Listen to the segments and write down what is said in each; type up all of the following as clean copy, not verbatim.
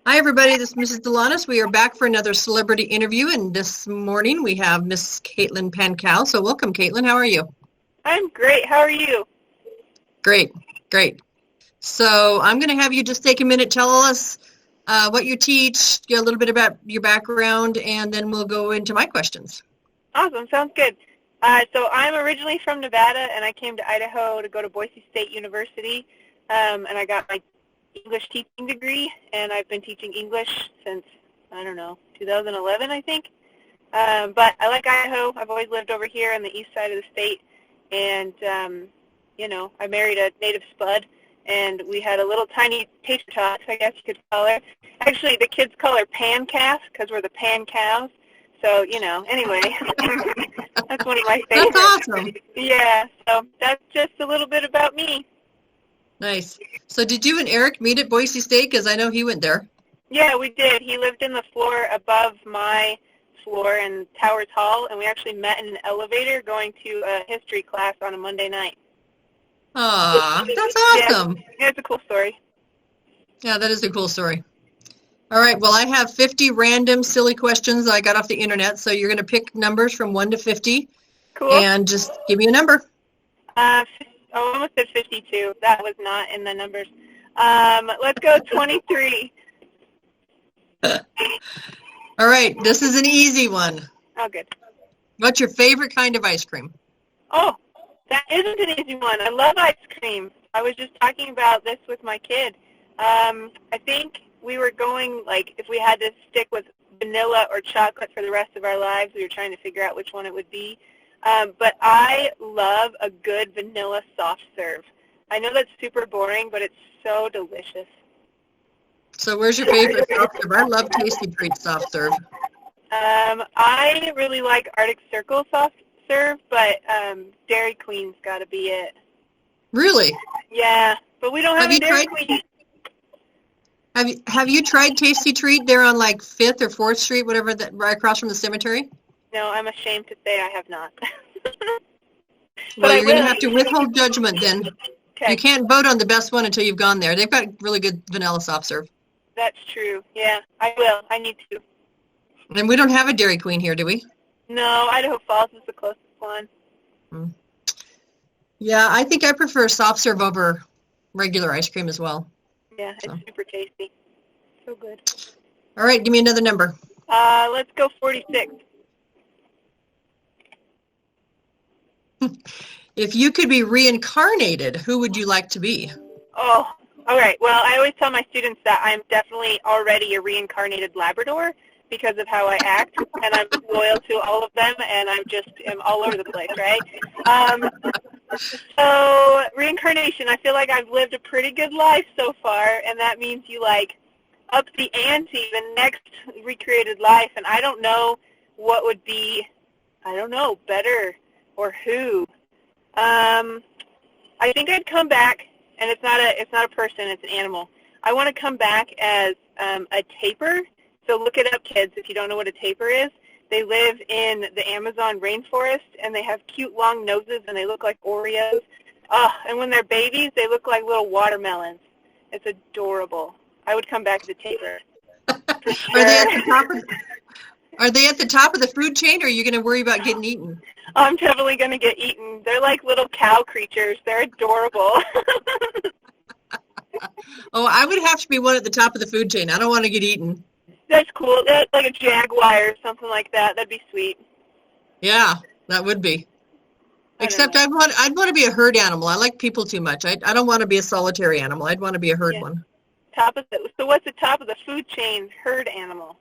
Hi, everybody. This is Mrs. Delanis. We are back for another celebrity interview, and this morning we have Miss Caitlin Pankow. So welcome, Caitlin. How are you? I'm great. How are you? Great, great. So I'm going to have you just take a minute, tell us what you teach, get a little bit about your background, and then we'll go into my questions. Awesome. Sounds good. So I'm originally from Nevada, and I came to Idaho to go to Boise State University, and I got my English teaching degree, and I've been teaching English since, 2011, I think. But I like Idaho. I've always lived over here on the east side of the state, and, I married a native spud, and we had a little tiny taster tot, I guess you could call her. Actually, the kids call her Pan Calf because we're the Pan Cows. So, anyway, that's one of my favorites. That's awesome. Yeah, so that's just a little bit about me. Nice. So did you and Eric meet at Boise State? Because I know he went there. Yeah, we did. He lived in the floor above my floor in Towers Hall, and we actually met in an elevator going to a history class on a Monday night. Aw, that's awesome. Yeah, it's a cool story. Yeah, that is a cool story. All right, well, I have 50 random silly questions that I got off the internet, so you're going to pick numbers from 1 to 50. Cool. And just give me a number. I almost said 52. That was not in the numbers. Let's go 23. All right, this is an easy one. Oh, good. What's your favorite kind of ice cream? Oh, that isn't an easy one. I love ice cream. I was just talking about this with my kid. I think we were going, if we had to stick with vanilla or chocolate for the rest of our lives, we were trying to figure out which one it would be. But I love a good vanilla soft serve. I know that's super boring, but it's so delicious. So where's your favorite soft serve? I love Tasty Treat soft serve. I really like Arctic Circle soft serve, but Dairy Queen's got to be it. Really? Yeah, but we don't have a Dairy Queen. Have you tried Tasty Treat there on 5th or 4th Street, whatever, that right across from the cemetery? No, I'm ashamed to say I have not. Well, you're going to have to withhold judgment then. Okay. You can't vote on the best one until you've gone there. They've got really good vanilla soft serve. That's true. Yeah, I will. I need to. And we don't have a Dairy Queen here, do we? No, Idaho Falls is the closest one. Yeah, I think I prefer soft serve over regular ice cream as well. Yeah, it's super tasty. So good. All right, give me another number. Let's go 46. If you could be reincarnated, who would you like to be? Oh, all right. Well, I always tell my students that I'm definitely already a reincarnated Labrador because of how I act, and I'm loyal to all of them, and I'm all over the place, right? So reincarnation, I feel like I've lived a pretty good life so far, and that means you up the ante the next recreated life, and I don't know what would be, better or who. I think I'd come back, and it's not a person, it's an animal. I want to come back as a tapir. So look it up, kids, if you don't know what a tapir is. They live in the Amazon rainforest, and they have cute long noses, and they look like Oreos. And when they're babies, they look like little watermelons. It's adorable. I would come back as a tapir. Sure. Are they at the top of the food chain, or are you going to worry about getting eaten? I'm definitely going to get eaten. They're like little cow creatures. They're adorable. Oh, I would have to be one at the top of the food chain. I don't want to get eaten. That's cool. That's like a jaguar or something like that. That'd be sweet. Yeah, that would be. Except I'd want to be a herd animal. I like people too much. I don't want to be a solitary animal. I'd want to be a herd one. So what's the top of the food chain herd animal?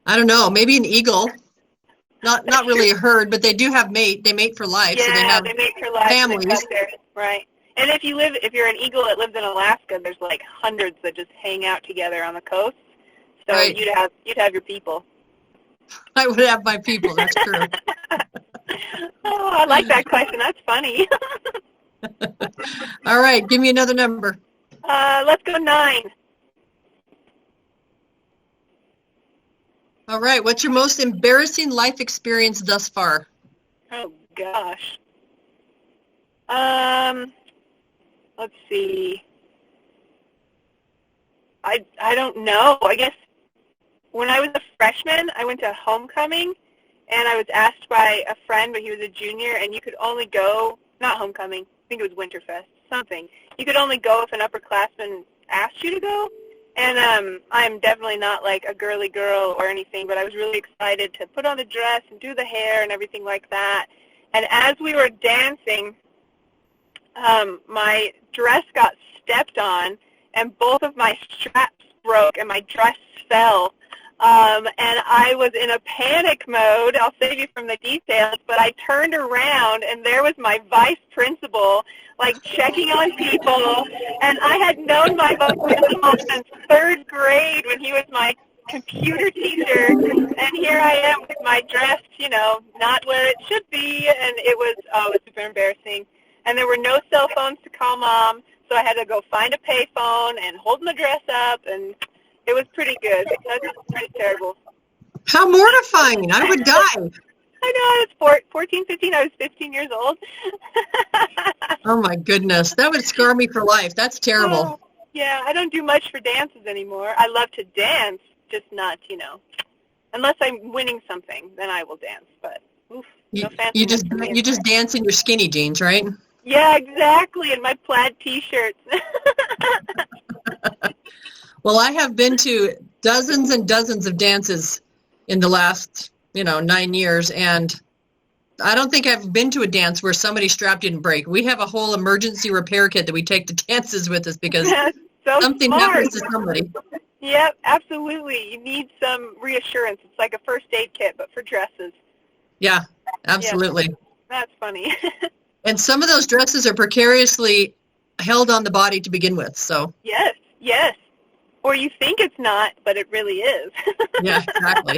I don't know. Maybe an eagle. Not really a herd, but they do have mate. They mate for life. Yeah, so they mate for life. Families. Right. And if you're an eagle that lives in Alaska, there's hundreds that just hang out together on the coast. So right. you'd have your people. I would have my people. That's true. Oh, I like that question. That's funny. All right, give me another number. Let's go 9. All right, what's your most embarrassing life experience thus far? Oh gosh. Let's see. I don't know. I guess when I was a freshman, I went to homecoming, and I was asked by a friend, but he was a junior, and you could only go, not homecoming, I think it was Winterfest, something. You could only go if an upperclassman asked you to go. And I'm definitely not like a girly girl or anything, but I was really excited to put on the dress and do the hair and everything like that. And as we were dancing, my dress got stepped on, and both of my straps broke, and my dress fell. And I was in a panic mode. I'll save you from the details, but I turned around, and there was my vice principal, like, checking on people. And I had known my vice principal since third grade when he was my computer teacher. And here I am with my dress, you know, not where it should be. And it was super embarrassing. And there were no cell phones to call Mom, so I had to go find a payphone and hold my dress up, and it was pretty good. It was pretty terrible. How mortifying. I would die. I know. I was 14, 15. I was 15 years old. Oh, my goodness. That would scar me for life. That's terrible. Oh, yeah, I don't do much for dances anymore. I love to dance, just not, you know, unless I'm winning something, then I will dance. But, oof, no fancy. You just dance in your skinny jeans, right? Yeah, exactly, and my plaid T-shirts. Well, I have been to dozens and dozens of dances in the last, 9 years, and I don't think I've been to a dance where somebody's strap didn't break. We have a whole emergency repair kit that we take to dances with us because so something smart. happens to somebody. Yep, absolutely. You need some reassurance. It's like a first aid kit, but for dresses. Yeah, absolutely. Yeah, that's funny. And some of those dresses are precariously held on the body to begin with, so. Yes. Or you think it's not, but it really is. Yeah, exactly.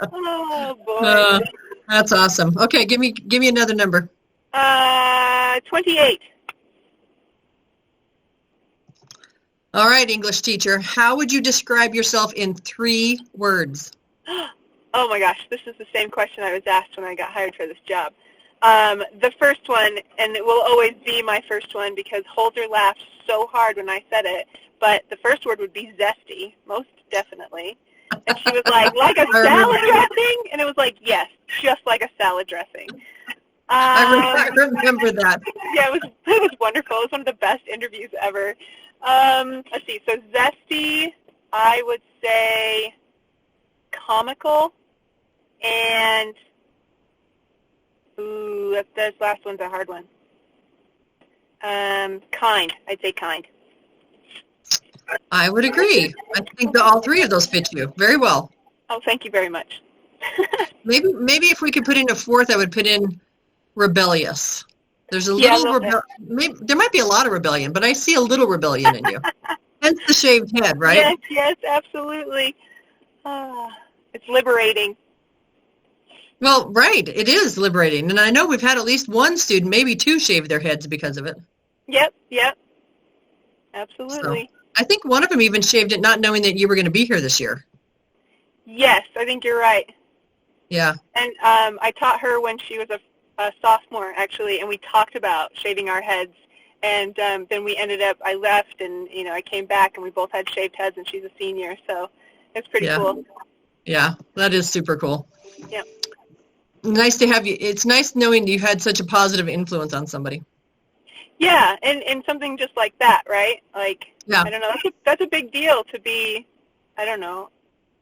Oh, boy. That's awesome. Okay, give me another number. 28. All right, English teacher. How would you describe yourself in 3 words? Oh, my gosh. This is the same question I was asked when I got hired for this job. The first one, and it will always be my first one because Holder laughed so hard when I said it, but the first word would be zesty, most definitely. And she was like a salad dressing? And it was like, yes, just like a salad dressing. I remember that. Yeah, it was wonderful. It was one of the best interviews ever. Let's see. So zesty, I would say comical, and this last one's a hard one. Kind. I'd say kind. I would agree. I think that all 3 of those fit you very well. Oh, thank you very much. Maybe if we could put in a 4th, I would put in rebellious. There's a little there might be a lot of rebellion, but I see a little rebellion in you. Hence the shaved head, right? Yes, absolutely. It's liberating. Well, right. It is liberating. And I know we've had at least one student, maybe 2, shave their heads because of it. Yep. Absolutely. So, I think one of them even shaved it not knowing that you were going to be here this year. Yes, I think you're right. Yeah. And I taught her when she was a sophomore, actually, and we talked about shaving our heads. And then we ended up, I left, and, I came back, and we both had shaved heads, and she's a senior. So it's pretty cool. Yeah, that is super cool. Yeah. Nice to have you. It's nice knowing you had such a positive influence on somebody. Yeah, and something just like that, right? Like, yeah. I don't know, that's a big deal to be, I don't know,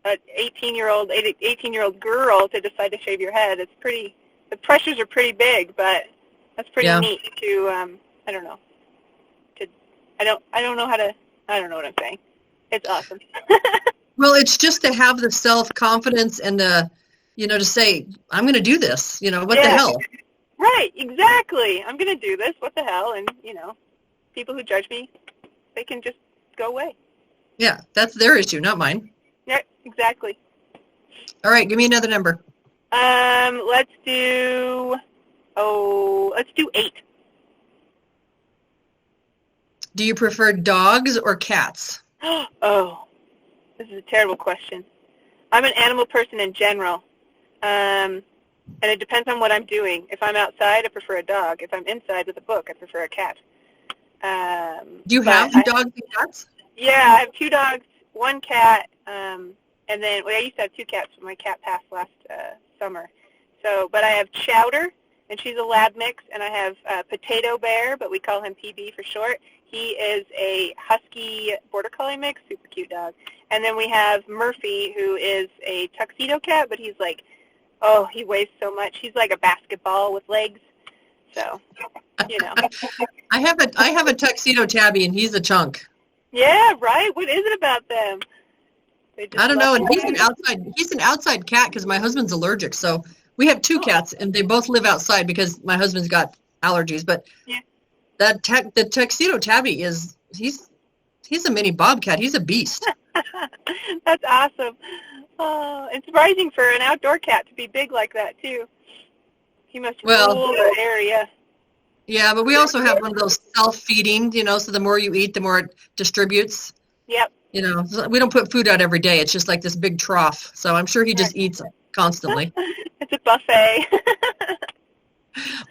an 18-year-old girl to decide to shave your head. It's pretty, the pressures are pretty big, but that's pretty neat to, I don't know, I don't know what I'm saying. It's awesome. Well, it's just to have the self-confidence and the, to say, I'm going to do this, what the hell? Right, exactly. I'm going to do this. What the hell? And, people who judge me, they can just go away. Yeah, that's their issue, not mine. Yeah, exactly. All right, give me another number. Let's do 8. Do you prefer dogs or cats? Oh, this is a terrible question. I'm an animal person in general. And it depends on what I'm doing. If I'm outside, I prefer a dog. If I'm inside with a book, I prefer a cat. Do you have dogs and cats? Yeah, I have 2 dogs, 1 cat, and then I used to have 2 cats, but my cat passed last summer. So, but I have Chowder, and she's a lab mix, and I have Potato Bear, but we call him PB for short. He is a husky border collie mix, super cute dog. And then we have Murphy, who is a tuxedo cat, but he's like, oh, he weighs so much. He's like a basketball with legs. So, you know. I have a tuxedo tabby, and he's a chunk. Yeah, right. What is it about them? I don't know. And he's an outside cat because my husband's allergic. So we have 2 cats, and they both live outside because my husband's got allergies. But yeah. the tuxedo tabby he's a mini bobcat. He's a beast. That's awesome. Oh, it's surprising for an outdoor cat to be big like that too. He must rule the area. Yeah, but we also have one of those self-feeding, so the more you eat, the more it distributes. Yep. So we don't put food out every day. It's just like this big trough. So I'm sure he just eats constantly. It's a buffet.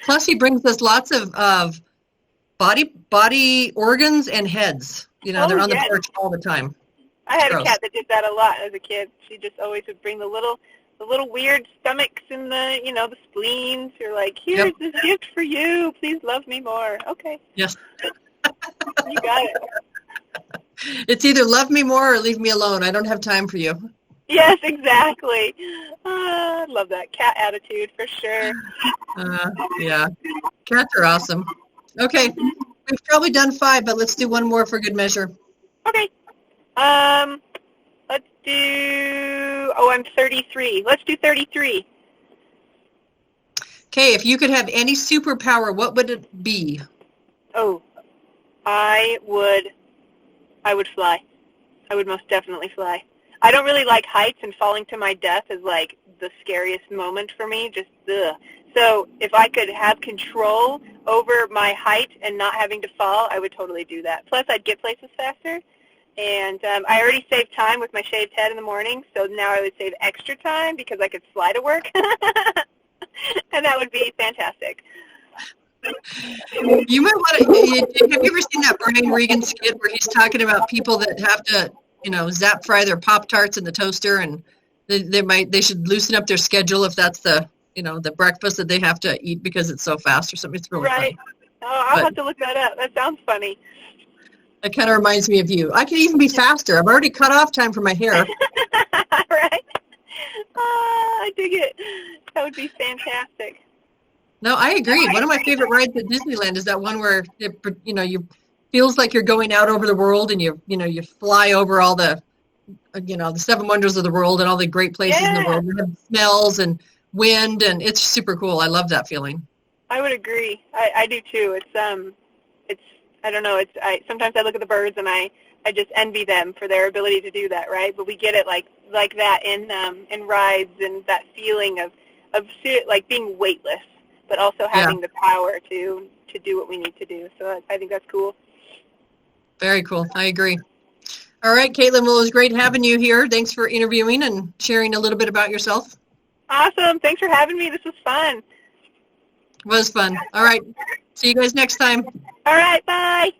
Plus, he brings us lots of body organs and heads. They're on the porch all the time. I had a cat that did that a lot as a kid. She just always would bring the little weird stomachs and the spleens. You're like, here's this gift for you. Please love me more. Okay. Yes. You got it. It's either love me more or leave me alone. I don't have time for you. Yes, exactly. I love that cat attitude for sure. Yeah. Cats are awesome. Okay. We've probably done 5, but let's do one more for good measure. Okay. Let's do, I'm 33. Let's do 33. Okay, if you could have any superpower, what would it be? Oh, I would fly. I would most definitely fly. I don't really like heights, and falling to my death is like the scariest moment for me, just ugh. So if I could have control over my height and not having to fall, I would totally do that. Plus, I'd get places faster. And I already saved time with my shaved head in the morning, so now I would save extra time because I could fly to work. And that would be fantastic. You might want to, have you ever seen that Brian Regan skit where he's talking about people that have to, zap fry their Pop-Tarts in the toaster, and they should loosen up their schedule if that's the breakfast that they have to eat because it's so fast or something. It's really right. funny. Oh, I'll have to look that up. That sounds funny. It kind of reminds me of you. I could even be faster. I've already cut off time for my hair. Right. I dig it. That would be fantastic. No, I agree. One of my favorite rides at Disneyland is that one where you feels like you're going out over the world, and you fly over all the the 7 wonders of the world and all the great places in the world. You have smells and wind, and it's super cool. I love that feeling. I would agree. I do too. It's I don't know. Sometimes I look at the birds and I just envy them for their ability to do that, right? But we get it like that in rides, and that feeling of like being weightless, but also having the power to do what we need to do. So I think that's cool. Very cool. I agree. All right, Caitlin. Well, it was great having you here. Thanks for interviewing and sharing a little bit about yourself. Awesome. Thanks for having me. This was fun. It was fun. All right. See you guys next time. All right. Bye.